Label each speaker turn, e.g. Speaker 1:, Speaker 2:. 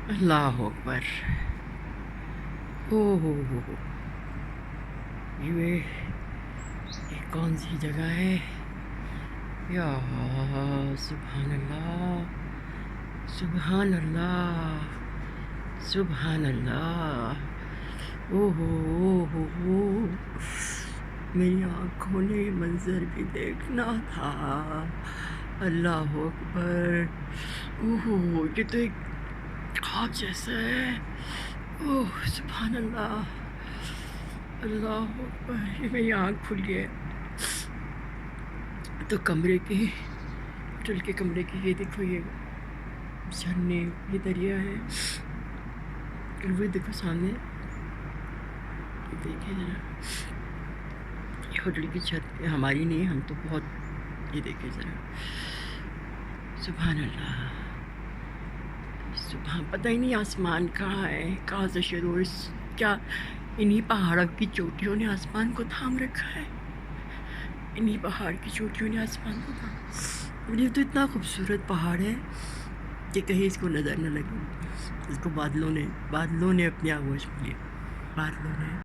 Speaker 1: اللہ اکبر. او ہو. یہ کون سی جگہ ہے؟ یا سبحان اللہ، سبحان اللہ، سبحان اللہ. او ہو. میری آنکھوں نے یہ منظر بھی دیکھنا تھا. اللہ اکبر. اوہ یہ تو ایک خواب جیسا ہے. اوہ سبحان اللہ، اللہ اکبر. یہ میری آنکھ کھل گئی. تو کمرے کے ہوٹل کے کمرے کی یہ دیکھو، یہ جھرنے، یہ دریا ہے. وہ دیکھو سامنے، دیکھیں ذرا. یہ ہوٹل کی چھت ہماری نہیں، ہم تو بہت، یہ دیکھیں ذرا. سبحان اللہ. پتہ ہی نہیں آسمان کہاں ہے، کہاں سے شروع. کیا انہی پہاڑوں کی چوٹیوں نے آسمان کو تھام رکھا ہے؟ انہی پہاڑ کی چوٹیوں نے آسمان کو تھام. یہ تو اتنا خوبصورت پہاڑ ہے کہ کہیں اس کو نظر نہ لگے. اس کو بادلوں نے اپنی آغوش میں لیا. بادلوں نے